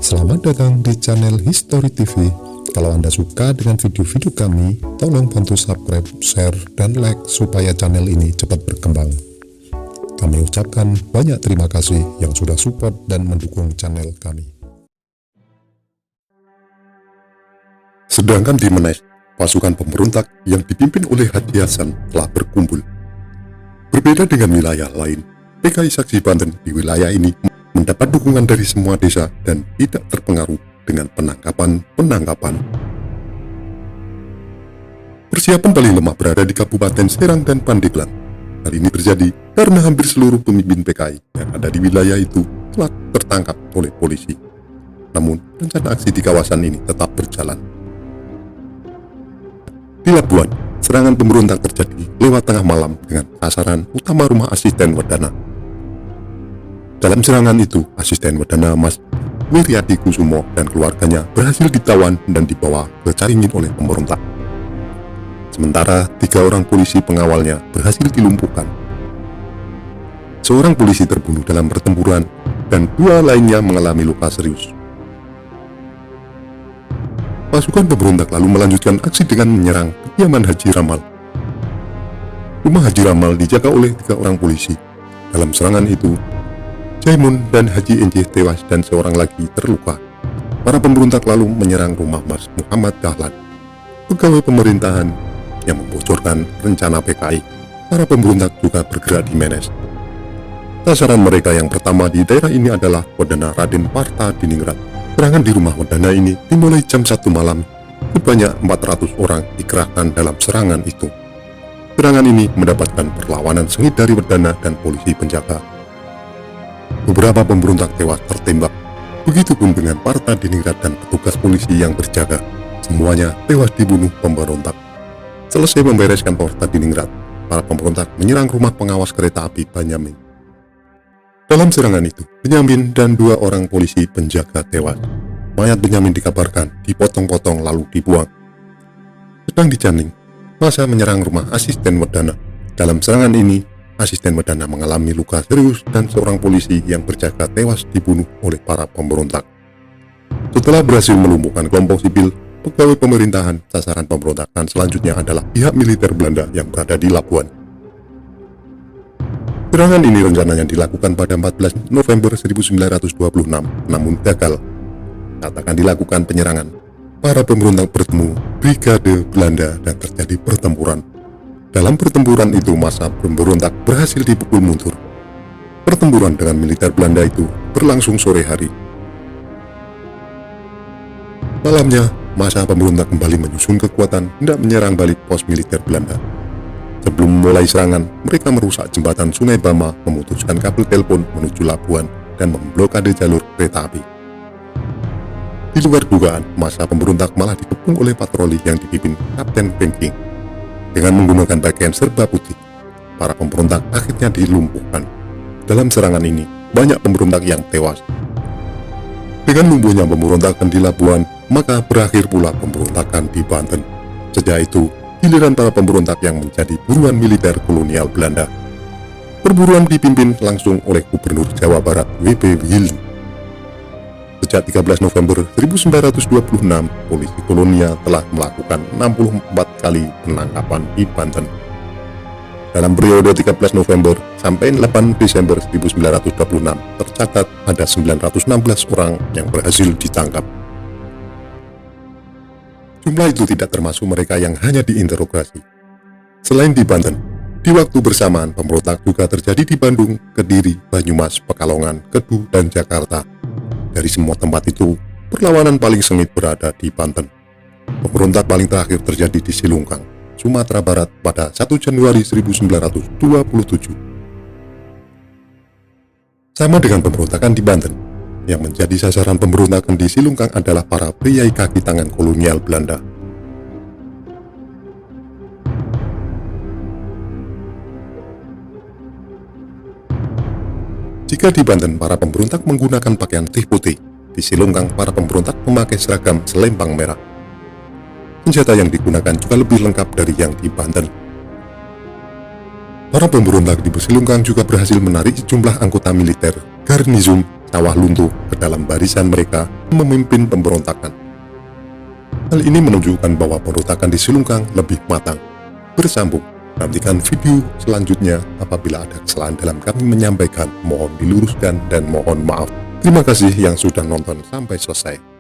Selamat datang di channel History TV. Kalau Anda suka dengan video-video kami, tolong bantu subscribe, share, dan like supaya channel ini cepat berkembang. Kami ucapkan banyak terima kasih yang sudah support dan mendukung channel kami. Sedangkan di Menes, pasukan pemberontak yang dipimpin oleh Haji Hasan telah berkumpul. Berbeda dengan wilayah lain, PKI Saksi Banten di wilayah ini mendapat dukungan dari semua desa dan tidak terpengaruh dengan penangkapan. Persiapan paling lemah berada di Kabupaten Serang dan Pandeglang. Hal ini terjadi karena hampir seluruh pemimpin PKI yang ada di wilayah itu telah tertangkap oleh polisi. Namun, rencana aksi di kawasan ini tetap berjalan. Di Labuan, serangan pemberontak terjadi lewat tengah malam dengan sasaran utama rumah asisten Wedana. Dalam serangan itu, asisten Wedana Mas Wiryadi Kusumo dan keluarganya berhasil ditawan dan dibawa ke Caringin oleh pemberontak. Sementara 3 orang polisi pengawalnya berhasil dilumpuhkan. Seorang polisi terbunuh dalam pertempuran dan 2 lainnya mengalami luka serius. Pasukan pemberontak lalu melanjutkan aksi dengan menyerang kediaman Haji Ramal. Rumah Haji Ramal dijaga oleh 3 orang polisi. Dalam serangan itu, Jaimun dan Haji Enjih tewas dan seorang lagi terluka. Para pemberontak lalu menyerang rumah Mas Muhammad Dahlan, pegawai pemerintahan yang membocorkan rencana PKI. Para pemberontak juga bergerak di Menes. Sasaran mereka yang pertama di daerah ini adalah Wedana Raden Parta Diningrat. Serangan di rumah Wedana ini dimulai jam 1 malam. Sebanyak 400 orang dikerahkan dalam serangan itu. Serangan ini mendapatkan perlawanan sengit dari Wedana dan polisi penjaga. Beberapa pemberontak tewas tertembak. Begitupun dengan Parta Diningrat dan petugas polisi yang berjaga. Semuanya tewas dibunuh pemberontak. Selesai membereskan Parta Diningrat, para pemberontak menyerang rumah pengawas kereta api Banyamin. Dalam serangan itu, Benyamin dan 2 orang polisi penjaga tewas. Mayat Benyamin dikabarkan dipotong-potong lalu dibuang. Sedang di Caning, massa menyerang rumah asisten Wedana. Dalam serangan ini, asisten Wedana mengalami luka serius dan seorang polisi yang berjaga tewas dibunuh oleh para pemberontak. Setelah berhasil melumpuhkan kelompok sipil, pegawai pemerintahan, sasaran pemberontakan selanjutnya adalah pihak militer Belanda yang berada di Labuan. Serangan ini rencananya dilakukan pada 14 November 1926, namun gagal. Saat akan dilakukan penyerangan, para pemberontak bertemu Brigade Belanda dan terjadi pertempuran. Dalam pertempuran itu, massa pemberontak berhasil dipukul mundur. Pertempuran dengan militer Belanda itu berlangsung sore hari. Malamnya, massa pemberontak kembali menyusun kekuatan hendak menyerang balik pos militer Belanda. Sebelum mulai serangan, mereka merusak jembatan Sungai Bama, memutuskan kabel telepon menuju Labuan, dan memblokade jalur kereta api. Di luar dugaan, massa pemberontak malah dikepung oleh patroli yang dipimpin Kapten Pengking. Dengan menggunakan pakaian serba putih, para pemberontak akhirnya dilumpuhkan. Dalam serangan ini, banyak pemberontak yang tewas. Dengan lumpuhnya pemberontakan di Labuan, maka berakhir pula pemberontakan di Banten. Sejak itu, giliran para pemberontak yang menjadi buruan militer kolonial Belanda. Perburuan dipimpin langsung oleh Gubernur Jawa Barat W.B. Willy. Sejak 13 November 1926, polisi kolonial telah melakukan 64 kali penangkapan di Banten. Dalam periode 13 November sampai 8 Desember 1926, tercatat ada 916 orang yang berhasil ditangkap. Jumlah itu tidak termasuk mereka yang hanya diinterogasi. Selain di Banten, di waktu bersamaan pemberontak juga terjadi di Bandung, Kediri, Banyumas, Pekalongan, Kedu, dan Jakarta. Dari semua tempat itu, perlawanan paling sengit berada di Banten. Pemberontak paling terakhir terjadi di Silungkang, Sumatera Barat pada 1 Januari 1927. Sama dengan pemberontakan di Banten, yang menjadi sasaran pemberontakan di Silungkang adalah para priai kaki tangan kolonial Belanda. Jika di Banten para pemberontak menggunakan pakaian putih, di Silungkang para pemberontak memakai seragam selempang merah. Senjata yang digunakan juga lebih lengkap dari yang di Banten. Para pemberontak di Silungkang juga berhasil menarik sejumlah anggota militer garnizon Sawah Lunto ke dalam barisan mereka memimpin pemberontakan. Hal ini menunjukkan bahwa pemberontakan di Silungkang lebih matang. Bersambung, nantikan video selanjutnya. Apabila ada kesalahan dalam kami menyampaikan, mohon diluruskan dan mohon maaf. Terima kasih yang sudah nonton sampai selesai.